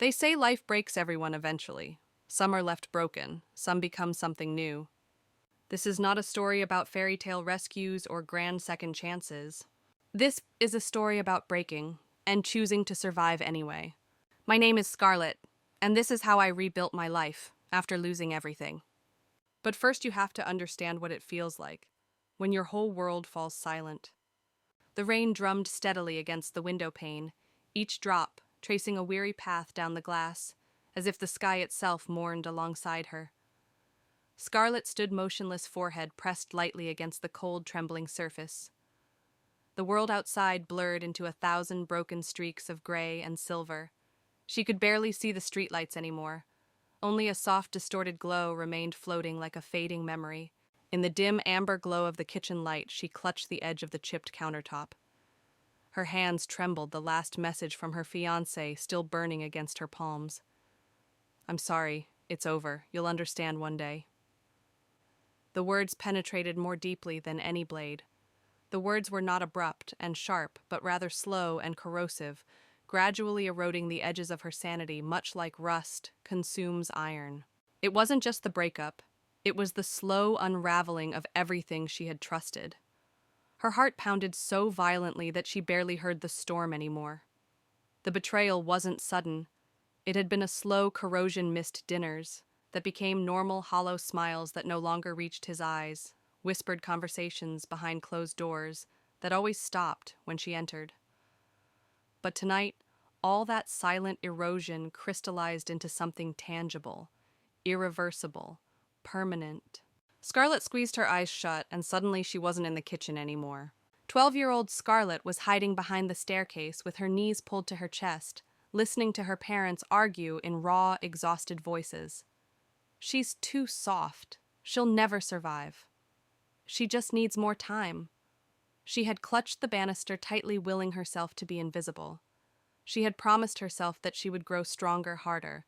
They say life breaks everyone eventually. Some are left broken, some become something new. This is not a story about fairy tale rescues or grand second chances. This is a story about breaking and choosing to survive anyway. My name is Scarlet, and this is how I rebuilt my life after losing everything. But first, you have to understand what it feels like when your whole world falls silent. The rain drummed steadily against the window pane, each drop tracing a weary path down the glass, as if the sky itself mourned alongside her. Scarlet stood motionless, forehead pressed lightly against the cold, trembling surface. The world outside blurred into 1,000 broken streaks of gray and silver. She could barely see the streetlights anymore. Only a soft, distorted glow remained floating like a fading memory. In the dim amber glow of the kitchen light, she clutched the edge of the chipped countertop. Her hands trembled, the last message from her fiancé still burning against her palms. "I'm sorry, it's over. You'll understand one day." The words penetrated more deeply than any blade. The words were not abrupt and sharp, but rather slow and corrosive, gradually eroding the edges of her sanity, much like rust consumes iron. It wasn't just the breakup. It was the slow unraveling of everything she had trusted. Her heart pounded so violently that she barely heard the storm anymore. The betrayal wasn't sudden. It had been a slow corrosion mist dinners that became normal hollow smiles that no longer reached his eyes, whispered conversations behind closed doors that always stopped when she entered. But tonight, all that silent erosion crystallized into something tangible, irreversible, permanent. Scarlet squeezed her eyes shut, and suddenly she wasn't in the kitchen anymore. 12-year-old Scarlet was hiding behind the staircase with her knees pulled to her chest, listening to her parents argue in raw, exhausted voices. "She's too soft. She'll never survive. She just needs more time." She had clutched the banister tightly, willing herself to be invisible. She had promised herself that she would grow stronger, harder.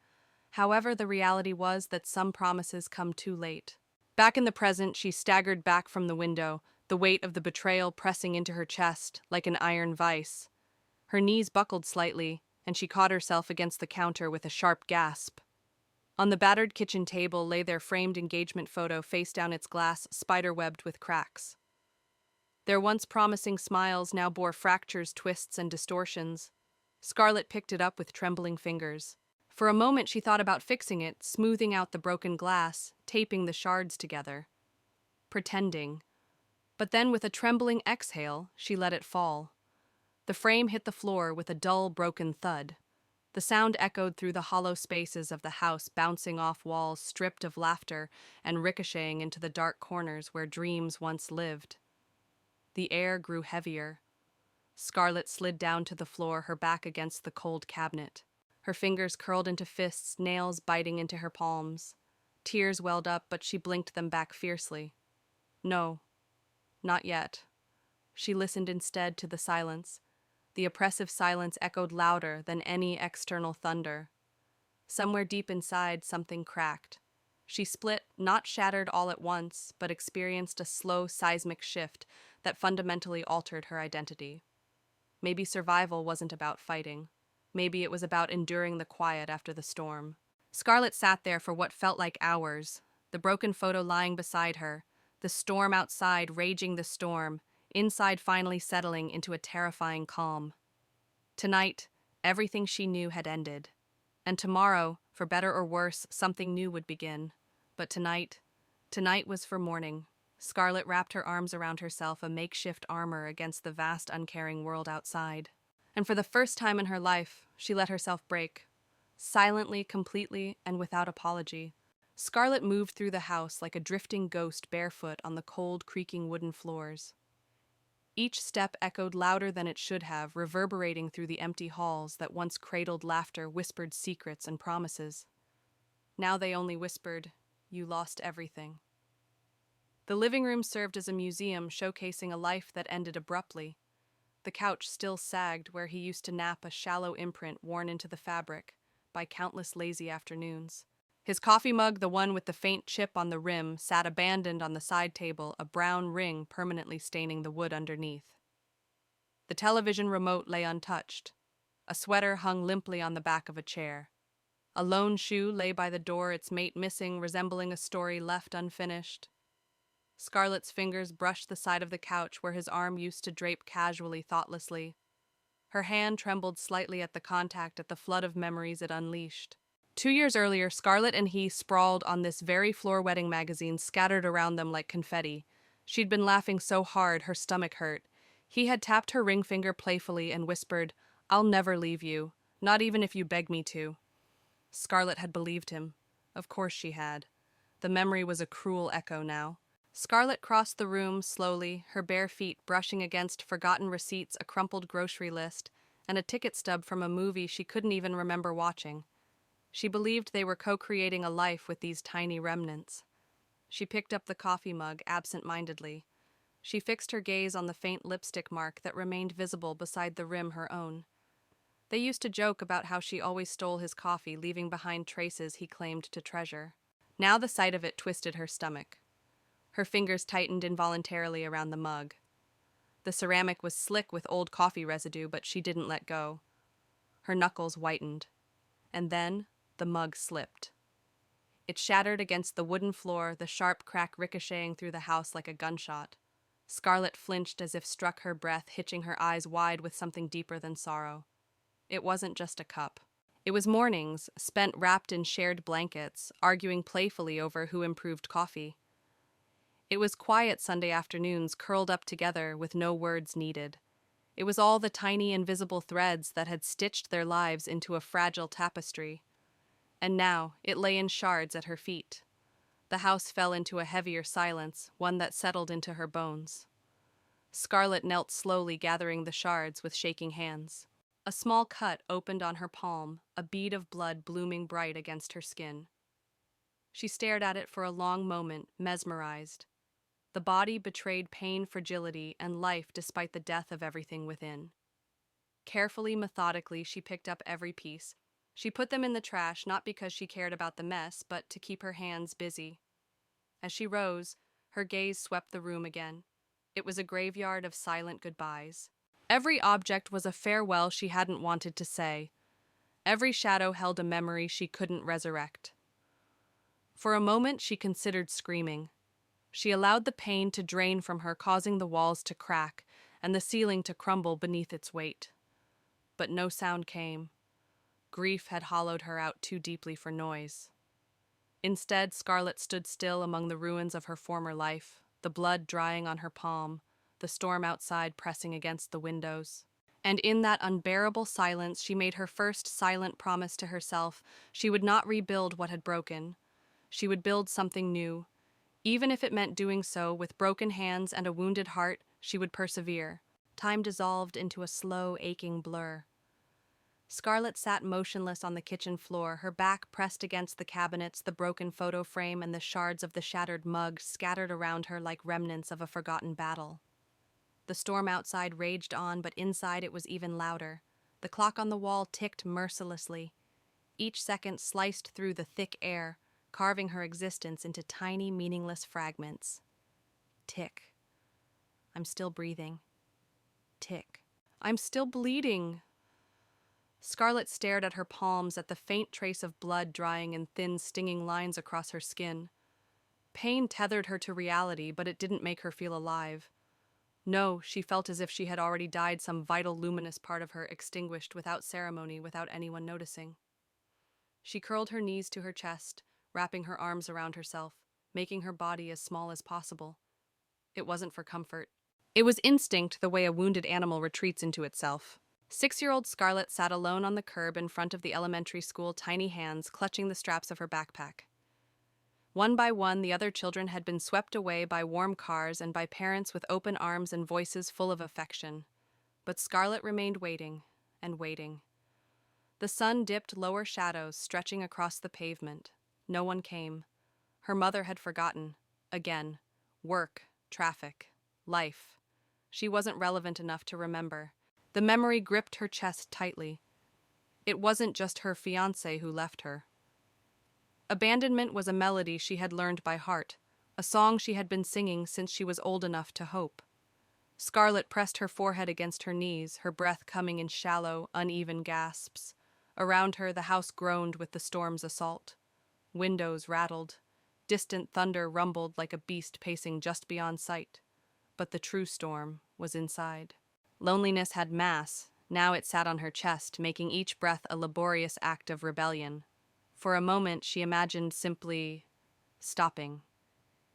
However, the reality was that some promises come too late. Back in the present, she staggered back from the window, the weight of the betrayal pressing into her chest like an iron vice. Her knees buckled slightly, and she caught herself against the counter with a sharp gasp. On the battered kitchen table lay their framed engagement photo, face down, its glass spider-webbed with cracks. Their once promising smiles now bore fractures, twists, and distortions. Scarlet picked it up with trembling fingers. For a moment she thought about fixing it, smoothing out the broken glass, taping the shards together. Pretending. But then with a trembling exhale, she let it fall. The frame hit the floor with a dull, broken thud. The sound echoed through the hollow spaces of the house, bouncing off walls stripped of laughter and ricocheting into the dark corners where dreams once lived. The air grew heavier. Scarlet slid down to the floor, her back against the cold cabinet. Her fingers curled into fists, nails biting into her palms. Tears welled up, but she blinked them back fiercely. No, not yet. She listened instead to the silence. The oppressive silence echoed louder than any external thunder. Somewhere deep inside, something cracked. She split, not shattered all at once, but experienced a slow seismic shift that fundamentally altered her identity. Maybe survival wasn't about fighting. Maybe it was about enduring the quiet after the storm. Scarlet sat there for what felt like hours, the broken photo lying beside her, the storm outside raging the storm, inside finally settling into a terrifying calm. Tonight, everything she knew had ended. And tomorrow, for better or worse, something new would begin. But tonight was for mourning. Scarlet wrapped her arms around herself, a makeshift armor against the vast, uncaring world outside. And for the first time in her life, she let herself break. Silently, completely, and without apology. Scarlet moved through the house like a drifting ghost, barefoot on the cold, creaking wooden floors. Each step echoed louder than it should have, reverberating through the empty halls that once cradled laughter, whispered secrets and promises. Now they only whispered, "You lost everything." The living room served as a museum, showcasing a life that ended abruptly. The couch still sagged where he used to nap, a shallow imprint worn into the fabric by countless lazy afternoons. His coffee mug, the one with the faint chip on the rim, sat abandoned on the side table, a brown ring permanently staining the wood underneath. The television remote lay untouched. A sweater hung limply on the back of a chair. A lone shoe lay by the door, its mate missing, resembling a story left unfinished. Scarlet's fingers brushed the side of the couch where his arm used to drape casually, thoughtlessly. Her hand trembled slightly at the contact, at the flood of memories it unleashed. 2 years earlier, Scarlet and he sprawled on this very floor, wedding magazines scattered around them like confetti. She'd been laughing so hard her stomach hurt. He had tapped her ring finger playfully and whispered, "I'll never leave you, not even if you beg me to." Scarlet had believed him. Of course she had. The memory was a cruel echo now. Scarlet crossed the room slowly, her bare feet brushing against forgotten receipts, a crumpled grocery list, and a ticket stub from a movie she couldn't even remember watching. She believed they were co-creating a life with these tiny remnants. She picked up the coffee mug absent-mindedly. She fixed her gaze on the faint lipstick mark that remained visible beside the rim her own. They used to joke about how she always stole his coffee, leaving behind traces he claimed to treasure. Now the sight of it twisted her stomach. Her fingers tightened involuntarily around the mug. The ceramic was slick with old coffee residue, but she didn't let go. Her knuckles whitened. And then the mug slipped. It shattered against the wooden floor, the sharp crack ricocheting through the house like a gunshot. Scarlet flinched as if struck, her breath hitching, her eyes wide with something deeper than sorrow. It wasn't just a cup. It was mornings, spent wrapped in shared blankets, arguing playfully over who improved coffee. It was quiet Sunday afternoons, curled up together with no words needed. It was all the tiny invisible threads that had stitched their lives into a fragile tapestry. And now it lay in shards at her feet. The house fell into a heavier silence, one that settled into her bones. Scarlet knelt slowly, gathering the shards with shaking hands. A small cut opened on her palm, a bead of blood blooming bright against her skin. She stared at it for a long moment, mesmerized. The body betrayed pain, fragility, and life despite the death of everything within. Carefully, methodically, she picked up every piece. She put them in the trash, not because she cared about the mess, but to keep her hands busy. As she rose, her gaze swept the room again. It was a graveyard of silent goodbyes. Every object was a farewell she hadn't wanted to say. Every shadow held a memory she couldn't resurrect. For a moment, she considered screaming. She allowed the pain to drain from her, causing the walls to crack and the ceiling to crumble beneath its weight. But no sound came. Grief had hollowed her out too deeply for noise. Instead, Scarlet stood still among the ruins of her former life, the blood drying on her palm, the storm outside pressing against the windows. And in that unbearable silence, she made her first silent promise to herself. She would not rebuild what had broken. She would build something new. Even if it meant doing so with broken hands and a wounded heart, she would persevere. Time dissolved into a slow, aching blur. Scarlet sat motionless on the kitchen floor, her back pressed against the cabinets, the broken photo frame and the shards of the shattered mug scattered around her like remnants of a forgotten battle. The storm outside raged on, but inside it was even louder. The clock on the wall ticked mercilessly. Each second sliced through the thick air, carving her existence into tiny, meaningless fragments. Tick. I'm still breathing. Tick. I'm still bleeding. Scarlet stared at her palms, at the faint trace of blood drying in thin, stinging lines across her skin. Pain tethered her to reality, but it didn't make her feel alive. No, she felt as if she had already died, some vital, luminous part of her extinguished without ceremony, without anyone noticing. She curled her knees to her chest, wrapping her arms around herself, making her body as small as possible. It wasn't for comfort. It was instinct, the way a wounded animal retreats into itself. 6-year-old Scarlet sat alone on the curb in front of the elementary school, tiny hands clutching the straps of her backpack. One by one, the other children had been swept away by warm cars and by parents with open arms and voices full of affection. But Scarlet remained waiting and waiting. The sun dipped lower shadows stretching across the pavement. No one came. Her mother had forgotten. Again. Work, traffic, life. She wasn't relevant enough to remember. The memory gripped her chest tightly. It wasn't just her fiancé who left her. Abandonment was a melody she had learned by heart, a song she had been singing since she was old enough to hope. Scarlet pressed her forehead against her knees, her breath coming in shallow, uneven gasps. Around her, the house groaned with the storm's assault. Windows rattled. Distant thunder rumbled like a beast pacing just beyond sight. But the true storm was inside. Loneliness had mass. Now it sat on her chest, making each breath a laborious act of rebellion. For a moment, she imagined simply stopping.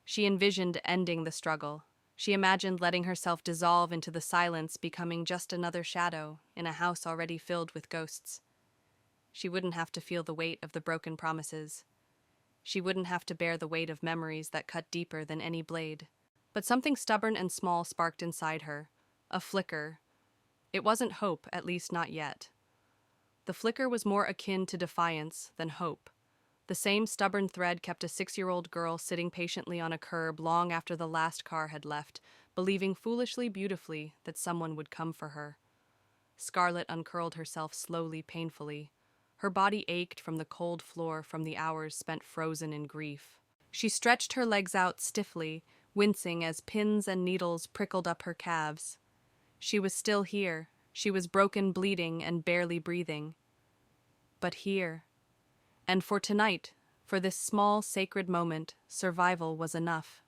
She envisioned ending the struggle. She imagined letting herself dissolve into the silence, becoming just another shadow in a house already filled with ghosts. She wouldn't have to feel the weight of the broken promises. She wouldn't have to bear the weight of memories that cut deeper than any blade. But something stubborn and small sparked inside her. A flicker. It wasn't hope, at least not yet. The flicker was more akin to defiance than hope. The same stubborn thread kept a 6-year-old girl sitting patiently on a curb long after the last car had left, believing foolishly beautifully that someone would come for her. Scarlet uncurled herself slowly, painfully. Her body ached from the cold floor from the hours spent frozen in grief. She stretched her legs out stiffly, wincing as pins and needles prickled up her calves. She was still here. She was broken, bleeding, and barely breathing. But here. And for tonight, for this small, sacred moment, survival was enough.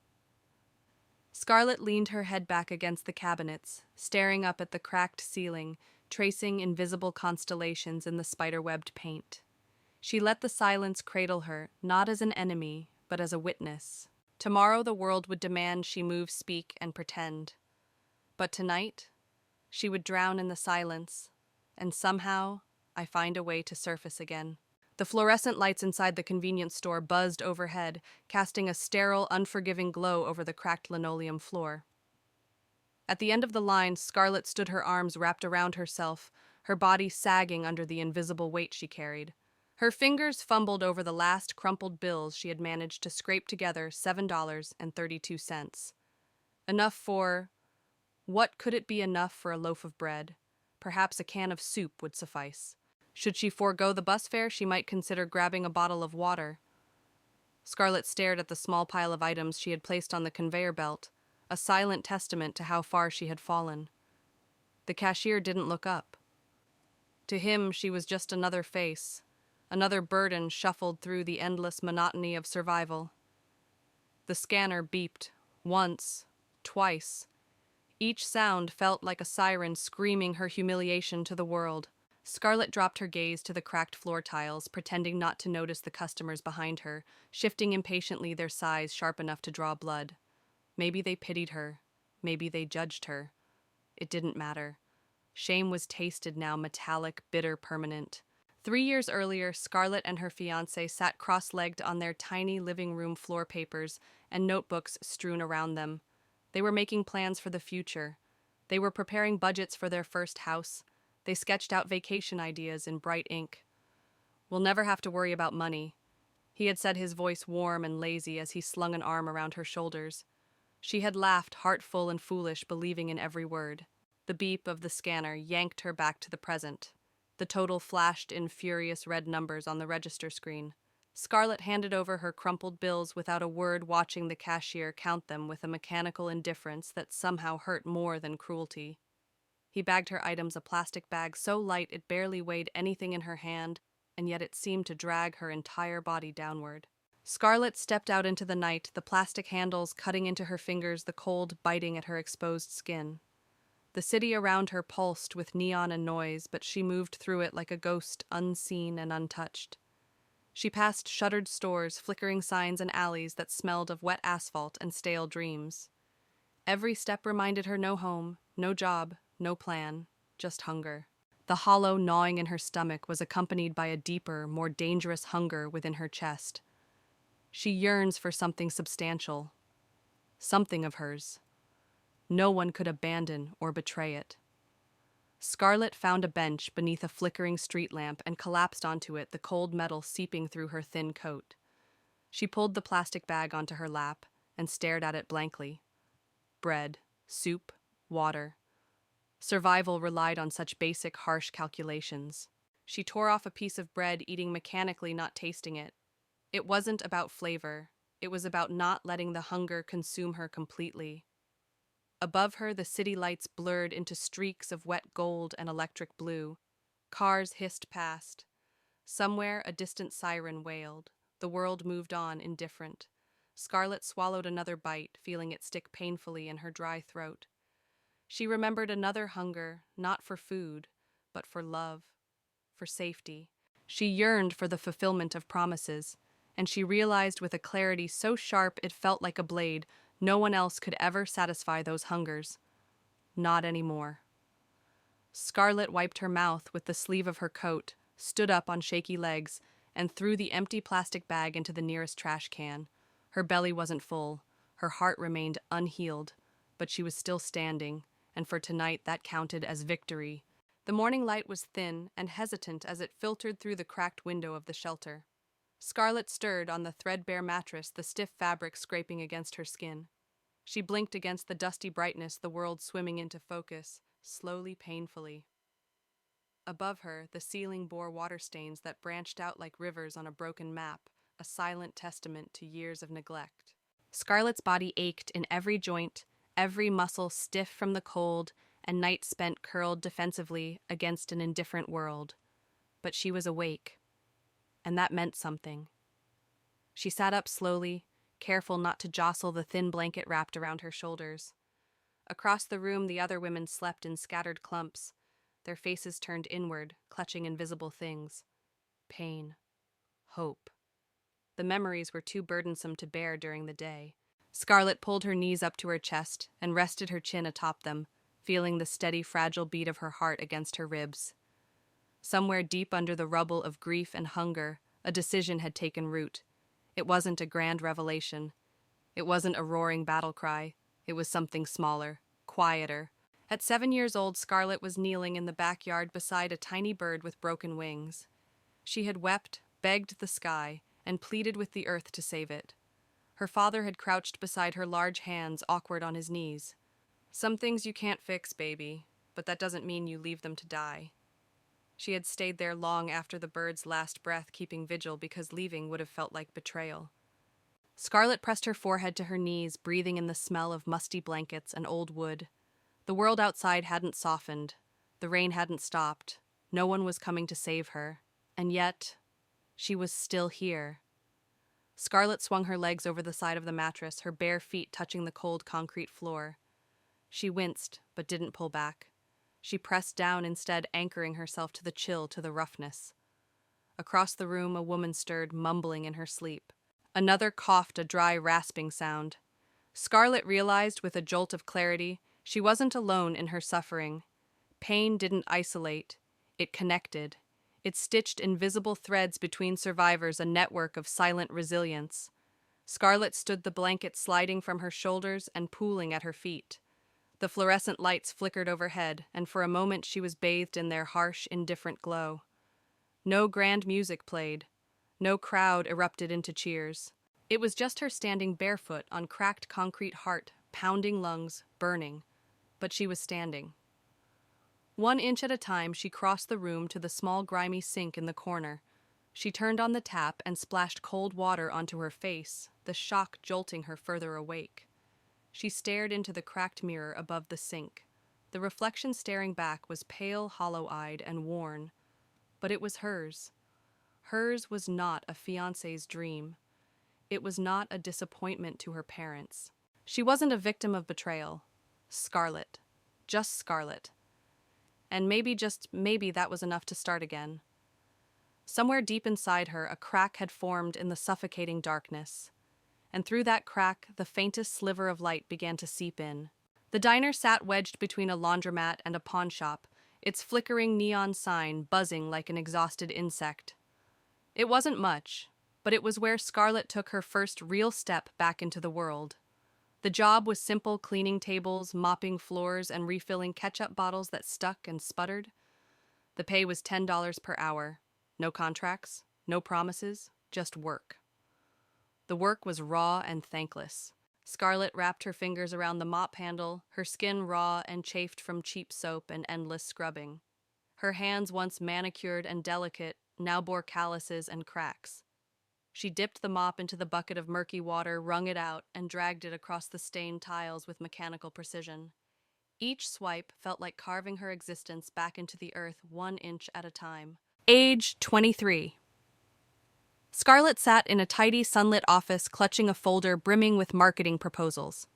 Scarlet leaned her head back against the cabinets, staring up at the cracked ceiling, tracing invisible constellations in the spider-webbed paint. She let the silence cradle her, not as an enemy, but as a witness. Tomorrow the world would demand she move, speak, and pretend. But tonight, she would drown in the silence, and somehow I find a way to surface again. The fluorescent lights inside the convenience store buzzed overhead, casting a sterile, unforgiving glow over the cracked linoleum floor. At the end of the line, Scarlet stood, her arms wrapped around herself, her body sagging under the invisible weight she carried. Her fingers fumbled over the last crumpled bills she had managed to scrape together $7.32. Enough for... What could it be enough for a loaf of bread? Perhaps a can of soup would suffice. Should she forego the bus fare, she might consider grabbing a bottle of water. Scarlet stared at the small pile of items she had placed on the conveyor belt, a silent testament to how far she had fallen. The cashier didn't look up. To him, she was just another face, another burden shuffled through the endless monotony of survival. The scanner beeped, once, twice. Each sound felt like a siren screaming her humiliation to the world. Scarlet dropped her gaze to the cracked floor tiles, pretending not to notice the customers behind her, shifting impatiently, their size sharp enough to draw blood. Maybe they pitied her. Maybe they judged her. It didn't matter. Shame was tasted now, metallic, bitter, permanent. 3 years earlier, Scarlet and her fiancé sat cross-legged on their tiny living room floor, papers and notebooks strewn around them. They were making plans for the future. They were preparing budgets for their first house. They sketched out vacation ideas in bright ink. "We'll never have to worry about money," he had said, his voice warm and lazy as he slung an arm around her shoulders. She had laughed, heart full and foolish, believing in every word. The beep of the scanner yanked her back to the present. The total flashed in furious red numbers on the register screen. Scarlet handed over her crumpled bills without a word, watching the cashier count them with a mechanical indifference that somehow hurt more than cruelty. He bagged her items, a plastic bag so light it barely weighed anything in her hand, and yet it seemed to drag her entire body downward. Scarlet stepped out into the night, the plastic handles cutting into her fingers, the cold biting at her exposed skin. The city around her pulsed with neon and noise, but she moved through it like a ghost, unseen and untouched. She passed shuttered stores, flickering signs, and alleys that smelled of wet asphalt and stale dreams. Every step reminded her no home, no job, no plan, just hunger. The hollow gnawing in her stomach was accompanied by a deeper, more dangerous hunger within her chest. She yearns for something substantial, something of hers. No one could abandon or betray it. Scarlet found a bench beneath a flickering street lamp and collapsed onto it, the cold metal seeping through her thin coat. She pulled the plastic bag onto her lap and stared at it blankly. Bread, soup, water. Survival relied on such basic, harsh calculations. She tore off a piece of bread, eating mechanically, not tasting it. It wasn't about flavor. It was about not letting the hunger consume her completely. Above her, the city lights blurred into streaks of wet gold and electric blue. Cars hissed past. Somewhere, a distant siren wailed. The world moved on, indifferent. Scarlet swallowed another bite, feeling it stick painfully in her dry throat. She remembered another hunger, not for food, but for love, for safety. She yearned for the fulfillment of promises, and she realized with a clarity so sharp it felt like a blade, no one else could ever satisfy those hungers. Not anymore. Scarlet wiped her mouth with the sleeve of her coat, stood up on shaky legs, and threw the empty plastic bag into the nearest trash can. Her belly wasn't full, her heart remained unhealed, but she was still standing, and for tonight that counted as victory. The morning light was thin and hesitant as it filtered through the cracked window of the shelter. Scarlet stirred on the threadbare mattress, the stiff fabric scraping against her skin. She blinked against the dusty brightness, the world swimming into focus, slowly, painfully. Above her, the ceiling bore water stains that branched out like rivers on a broken map, a silent testament to years of neglect. Scarlet's body ached in every joint, every muscle stiff from the cold, and nights spent curled defensively against an indifferent world. But she was awake, and that meant something. She sat up slowly, careful not to jostle the thin blanket wrapped around her shoulders. Across the room, the other women slept in scattered clumps, their faces turned inward, clutching invisible things. Pain. Hope. The memories were too burdensome to bear during the day. Scarlet pulled her knees up to her chest and rested her chin atop them, feeling the steady, fragile beat of her heart against her ribs. Somewhere deep under the rubble of grief and hunger, a decision had taken root. It wasn't a grand revelation. It wasn't a roaring battle cry. It was something smaller, quieter. At 7 years old, Scarlet was kneeling in the backyard beside a tiny bird with broken wings. She had wept, begged the sky, and pleaded with the earth to save it. Her father had crouched beside her, large hands awkward on his knees. "Some things you can't fix, baby, but that doesn't mean you leave them to die." She had stayed there long after the bird's last breath, keeping vigil because leaving would have felt like betrayal. Scarlet pressed her forehead to her knees, breathing in the smell of musty blankets and old wood. The world outside hadn't softened. The rain hadn't stopped. No one was coming to save her. And yet, she was still here. Scarlet swung her legs over the side of the mattress, her bare feet touching the cold concrete floor. She winced, but didn't pull back. She pressed down instead, anchoring herself to the chill, to the roughness. Across the room, a woman stirred, mumbling in her sleep. Another coughed, a dry, rasping sound. Scarlet realized with a jolt of clarity she wasn't alone in her suffering. Pain didn't isolate. It connected. It stitched invisible threads between survivors, a network of silent resilience. Scarlet stood, the blanket sliding from her shoulders and pooling at her feet. The fluorescent lights flickered overhead, and for a moment she was bathed in their harsh, indifferent glow. No grand music played. No crowd erupted into cheers. It was just her standing barefoot on cracked concrete, heart, pounding lungs, burning. But she was standing. 1 inch at a time, she crossed the room to the small, grimy sink in the corner. She turned on the tap and splashed cold water onto her face, the shock jolting her further awake. She stared into the cracked mirror above the sink. The reflection staring back was pale, hollow-eyed, and worn. But it was hers. Hers was not a fiancé's dream. It was not a disappointment to her parents. She wasn't a victim of betrayal. Scarlet. Just Scarlet. And maybe, just maybe, that was enough to start again. Somewhere deep inside her, a crack had formed in the suffocating darkness. And through that crack, the faintest sliver of light began to seep in. The diner sat wedged between a laundromat and a pawnshop, its flickering neon sign buzzing like an exhausted insect. It wasn't much, but it was where Scarlet took her first real step back into the world. The job was simple: cleaning tables, mopping floors, and refilling ketchup bottles that stuck and sputtered. The pay was $10 per hour. No contracts, no promises, just work. The work was raw and thankless. Scarlet wrapped her fingers around the mop handle, her skin raw and chafed from cheap soap and endless scrubbing. Her hands, once manicured and delicate, now bore calluses and cracks. She dipped the mop into the bucket of murky water, wrung it out, and dragged it across the stained tiles with mechanical precision. Each swipe felt like carving her existence back into the earth 1 inch at a time. Age 23. Scarlet sat in a tidy, sunlit office clutching a folder brimming with marketing proposals.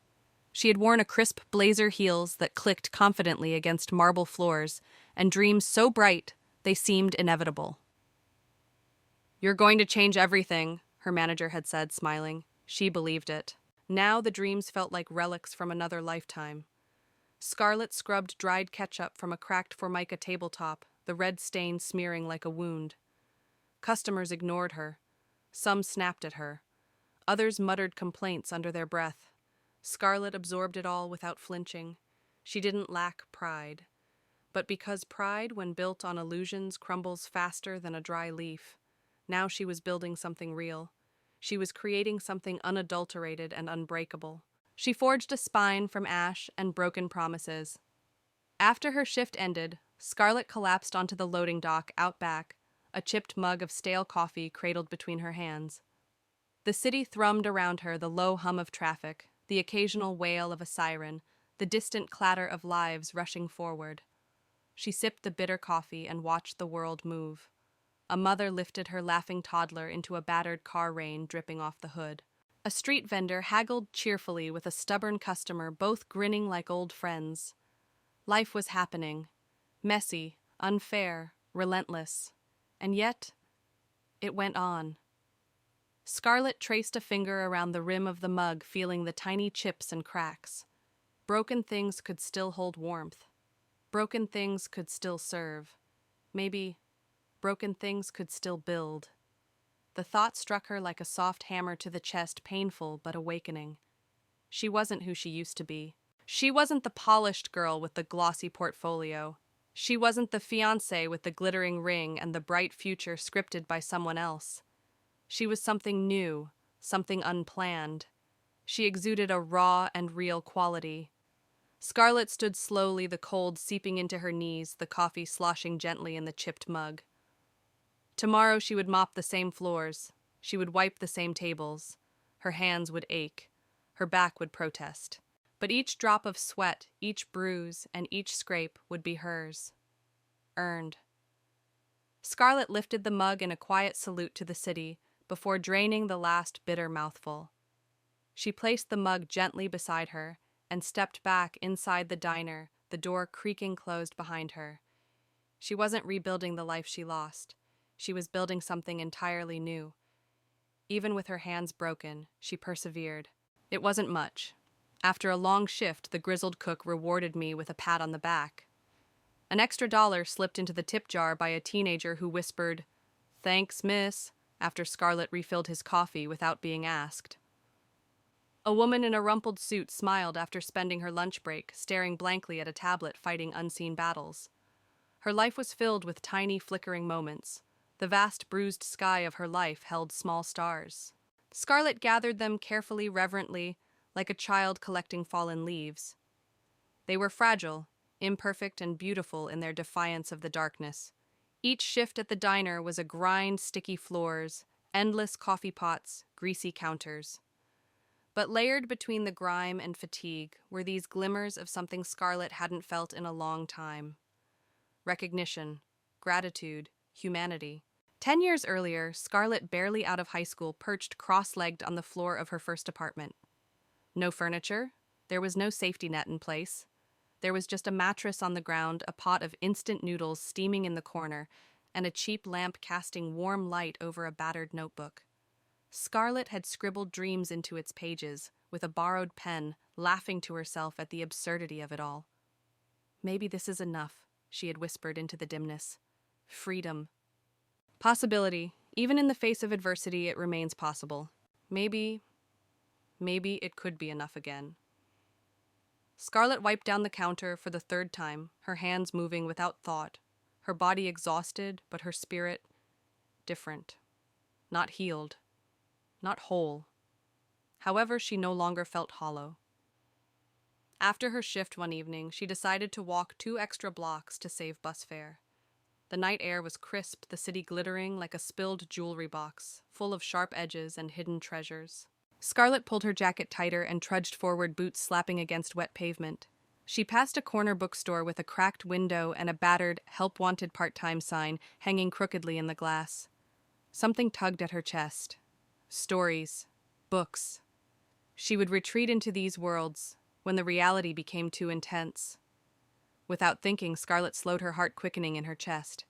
She had worn a crisp blazer heels that clicked confidently against marble floors, and dreams so bright they seemed inevitable. "You're going to change everything," her manager had said, smiling. She believed it. Now the dreams felt like relics from another lifetime. Scarlet scrubbed dried ketchup from a cracked Formica tabletop, the red stain smearing like a wound. Customers ignored her. Some snapped at her. Others muttered complaints under their breath. Scarlet absorbed it all without flinching. She didn't lack pride. But because pride, when built on illusions, crumbles faster than a dry leaf, now she was building something real. She was creating something unadulterated and unbreakable. She forged a spine from ash and broken promises. After her shift ended, Scarlet collapsed onto the loading dock out back, a chipped mug of stale coffee cradled between her hands. The city thrummed around her, the low hum of traffic, the occasional wail of a siren, the distant clatter of lives rushing forward. She sipped the bitter coffee and watched the world move. A mother lifted her laughing toddler into a battered car rain dripping off the hood. A street vendor haggled cheerfully with a stubborn customer, both grinning like old friends. Life was happening. Messy, unfair, relentless. And yet, it went on. Scarlet traced a finger around the rim of the mug, feeling the tiny chips and cracks. Broken things could still hold warmth. Broken things could still serve. Maybe broken things could still build. The thought struck her like a soft hammer to the chest, painful but awakening. She wasn't who she used to be. She wasn't the polished girl with the glossy portfolio. She wasn't the fiancée with the glittering ring and the bright future scripted by someone else. She was something new, something unplanned. She exuded a raw and real quality. Scarlet stood slowly, the cold seeping into her knees, the coffee sloshing gently in the chipped mug. Tomorrow she would mop the same floors. She would wipe the same tables. Her hands would ache. Her back would protest. But each drop of sweat, each bruise, and each scrape would be hers. Earned. Scarlet lifted the mug in a quiet salute to the city before draining the last bitter mouthful. She placed the mug gently beside her and stepped back inside the diner, the door creaking closed behind her. She wasn't rebuilding the life she lost. She was building something entirely new. Even with her hands broken, she persevered. It wasn't much. After a long shift, the grizzled cook rewarded me with a pat on the back. An extra $1 slipped into the tip jar by a teenager who whispered, "Thanks, miss," after Scarlet refilled his coffee without being asked. A woman in a rumpled suit smiled after spending her lunch break, staring blankly at a tablet fighting unseen battles. Her life was filled with tiny, flickering moments. The vast, bruised sky of her life held small stars. Scarlet gathered them carefully, reverently, like a child collecting fallen leaves. They were fragile, imperfect, and beautiful in their defiance of the darkness. Each shift at the diner was a grind, sticky floors, endless coffee pots, greasy counters. But layered between the grime and fatigue were these glimmers of something Scarlet hadn't felt in a long time. Recognition, gratitude, humanity. 10 years earlier, Scarlet, barely out of high school, perched cross-legged on the floor of her first apartment. No furniture. There was no safety net in place. There was just a mattress on the ground, a pot of instant noodles steaming in the corner, and a cheap lamp casting warm light over a battered notebook. Scarlet had scribbled dreams into its pages, with a borrowed pen, laughing to herself at the absurdity of it all. "Maybe this is enough," she had whispered into the dimness. Freedom. Possibility. Even in the face of adversity, it remains possible. Maybe it could be enough again. Scarlet wiped down the counter for the third time, her hands moving without thought, her body exhausted, but her spirit different. Not healed. Not whole. However, she no longer felt hollow. After her shift one evening, she decided to walk 2 extra blocks to save bus fare. The night air was crisp, the city glittering like a spilled jewelry box, full of sharp edges and hidden treasures. Scarlet pulled her jacket tighter and trudged forward, boots slapping against wet pavement. She passed a corner bookstore with a cracked window and a battered "Help Wanted Part-Time" sign hanging crookedly in the glass. Something tugged at her chest. Stories. Books. She would retreat into these worlds when the reality became too intense. Without thinking, Scarlet slowed her heart quickening in her chest.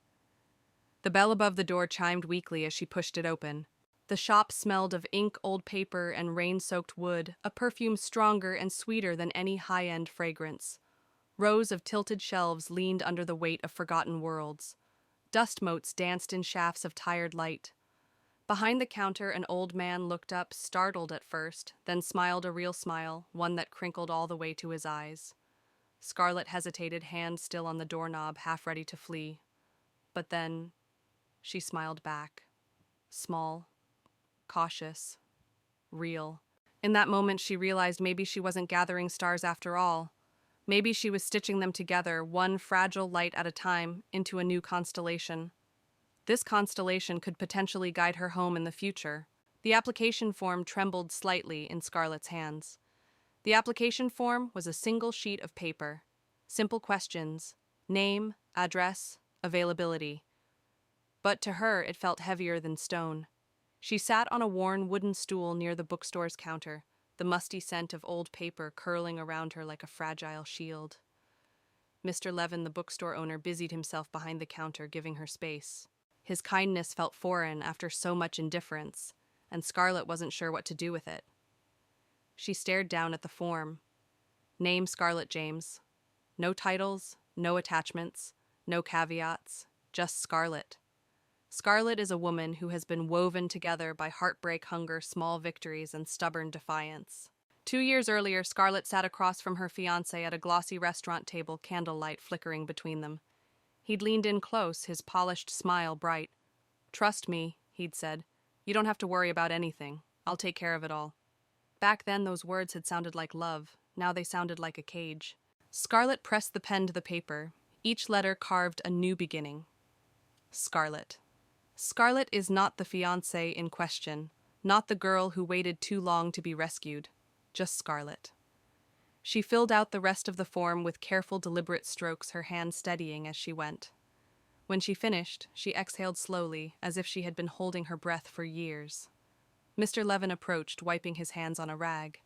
The bell above the door chimed weakly as she pushed it open. The shop smelled of ink, old paper, and rain-soaked wood, a perfume stronger and sweeter than any high-end fragrance. Rows of tilted shelves leaned under the weight of forgotten worlds. Dust motes danced in shafts of tired light. Behind the counter, an old man looked up, startled at first, then smiled a real smile, one that crinkled all the way to his eyes. Scarlet hesitated, hand still on the doorknob, half ready to flee. But then, she smiled back. Small, cautious, real. In that moment, she realized maybe she wasn't gathering stars after all. Maybe she was stitching them together, one fragile light at a time, into a new constellation. This constellation could potentially guide her home in the future. The application form trembled slightly in Scarlet's hands. The application form was a single sheet of paper. Simple questions: name, address, availability. But to her, it felt heavier than stone. She sat on a worn wooden stool near the bookstore's counter, the musty scent of old paper curling around her like a fragile shield. Mr. Levin, the bookstore owner, busied himself behind the counter, giving her space. His kindness felt foreign after so much indifference, and Scarlet wasn't sure what to do with it. She stared down at the form. Name Scarlet James. No titles, no attachments, no caveats, just Scarlet. Scarlet is a woman who has been woven together by heartbreak, hunger, small victories, and stubborn defiance. 2 years earlier, Scarlet sat across from her fiancé at a glossy restaurant table, candlelight flickering between them. He'd leaned in close, his polished smile bright. "Trust me," he'd said. "You don't have to worry about anything. I'll take care of it all." Back then, those words had sounded like love. Now they sounded like a cage. Scarlet pressed the pen to the paper. Each letter carved a new beginning. Scarlet. Scarlet is not the fiancé in question, not the girl who waited too long to be rescued. Just Scarlet. She filled out the rest of the form with careful, deliberate strokes, her hand steadying as she went. When she finished, she exhaled slowly, as if she had been holding her breath for years. Mr. Levin approached, wiping his hands on a rag.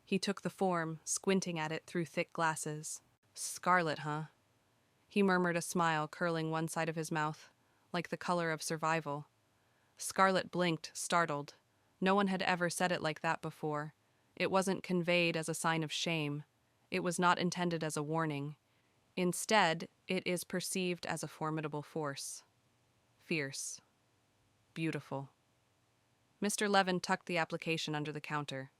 He took the form, squinting at it through thick glasses. "Scarlet, huh?" He murmured, a smile curling one side of his mouth, like the color of survival. Scarlet blinked, startled. No one had ever said it like that before. It wasn't conveyed as a sign of shame. It was not intended as a warning. Instead, it is perceived as a formidable force. Fierce. Beautiful. Mr. Levin tucked the application under the counter.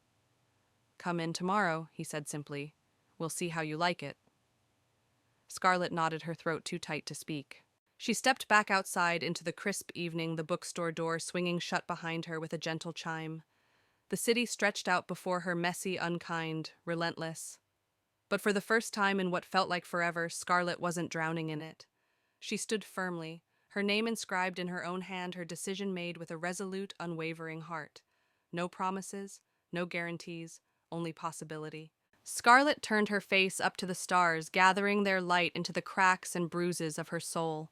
"Come in tomorrow," he said simply. "We'll see how you like it." Scarlet nodded, her throat too tight to speak. She stepped back outside into the crisp evening, the bookstore door swinging shut behind her with a gentle chime. The city stretched out before her, messy, unkind, relentless. But for the first time in what felt like forever, Scarlet wasn't drowning in it. She stood firmly, her name inscribed in her own hand, her decision made with a resolute, unwavering heart. No promises, no guarantees, only possibility. Scarlet turned her face up to the stars, gathering their light into the cracks and bruises of her soul.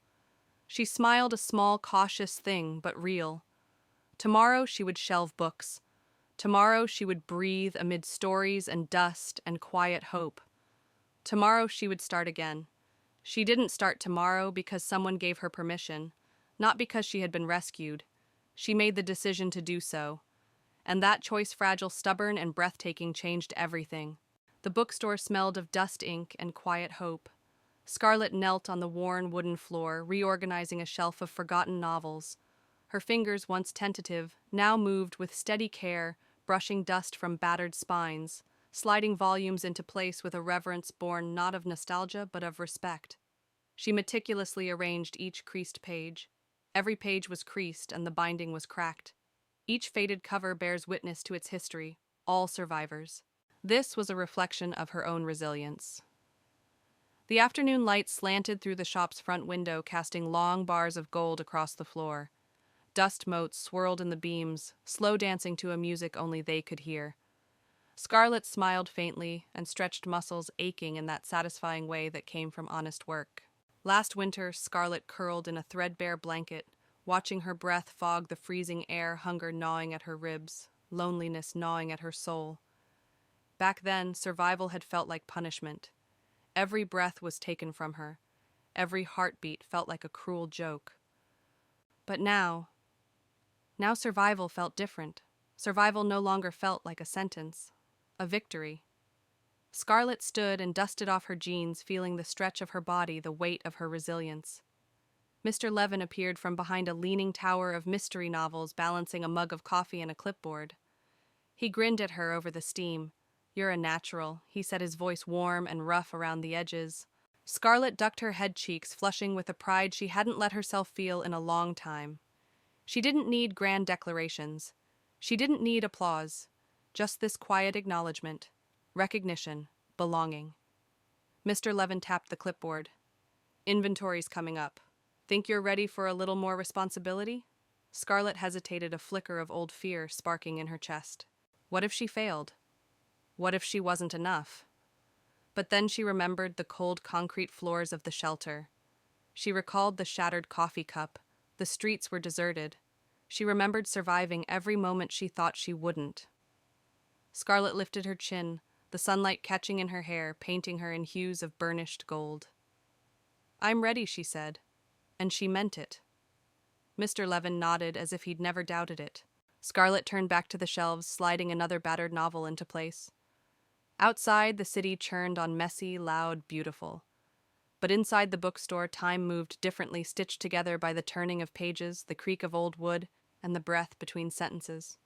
She smiled, a small, cautious thing, but real. Tomorrow she would shelve books. Tomorrow she would breathe amid stories and dust and quiet hope. Tomorrow she would start again. She didn't start tomorrow because someone gave her permission, not because she had been rescued. She made the decision to do so. And that choice, fragile, stubborn, and breathtaking, changed everything. The bookstore smelled of dust, ink, and quiet hope. Scarlet knelt on the worn wooden floor, reorganizing a shelf of forgotten novels. Her fingers, once tentative, now moved with steady care, brushing dust from battered spines, sliding volumes into place with a reverence born not of nostalgia but of respect. She meticulously arranged each creased page. Every page was creased and the binding was cracked. Each faded cover bears witness to its history, all survivors. This was a reflection of her own resilience. The afternoon light slanted through the shop's front window, casting long bars of gold across the floor. Dust motes swirled in the beams, slow dancing to a music only they could hear. Scarlet smiled faintly and stretched muscles aching in that satisfying way that came from honest work. Last winter, Scarlet curled in a threadbare blanket, watching her breath fog the freezing air, hunger gnawing at her ribs, loneliness gnawing at her soul. Back then, survival had felt like punishment. Every breath was taken from her. Every heartbeat felt like a cruel joke. But now survival felt different. Survival no longer felt like a sentence, a victory. Scarlet stood and dusted off her jeans, feeling the stretch of her body, the weight of her resilience. Mr. Levin appeared from behind a leaning tower of mystery novels, balancing a mug of coffee and a clipboard. He grinned at her over the steam. "You're a natural," he said, his voice warm and rough around the edges. Scarlet ducked her head cheeks, flushing with a pride she hadn't let herself feel in a long time. She didn't need grand declarations. She didn't need applause. Just this quiet acknowledgement, recognition, belonging. Mr. Levin tapped the clipboard. "Inventory's coming up. Think you're ready for a little more responsibility?" Scarlet hesitated, a flicker of old fear sparking in her chest. What if she failed? What if she wasn't enough? But then she remembered the cold concrete floors of the shelter. She recalled the shattered coffee cup. The streets were deserted. She remembered surviving every moment she thought she wouldn't. Scarlet lifted her chin, the sunlight catching in her hair, painting her in hues of burnished gold. "I'm ready," she said. And she meant it. Mr. Levin nodded as if he'd never doubted it. Scarlet turned back to the shelves, sliding another battered novel into place. Outside, the city churned on messy, loud, beautiful. But inside the bookstore, time moved differently, stitched together by the turning of pages, the creak of old wood, and the breath between sentences.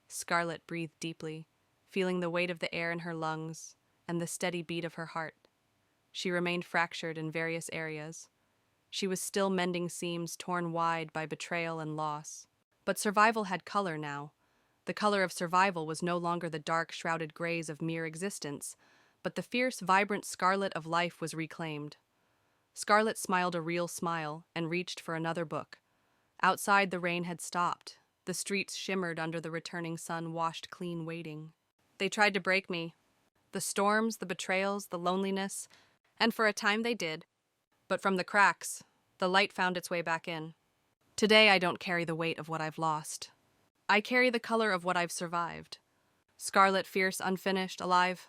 Scarlet breathed deeply, feeling the weight of the air in her lungs and the steady beat of her heart. She remained fractured in various areas. She was still mending seams torn wide by betrayal and loss. But survival had color now. The color of survival was no longer the dark, shrouded grays of mere existence, but the fierce, vibrant scarlet of life was reclaimed. Scarlet smiled a real smile and reached for another book. Outside, the rain had stopped. The streets shimmered under the returning sun, washed clean, waiting. They tried to break me. The storms, the betrayals, the loneliness, and for a time they did. But from the cracks, the light found its way back in. Today I don't carry the weight of what I've lost. I carry the color of what I've survived. Scarlet, fierce, unfinished, alive.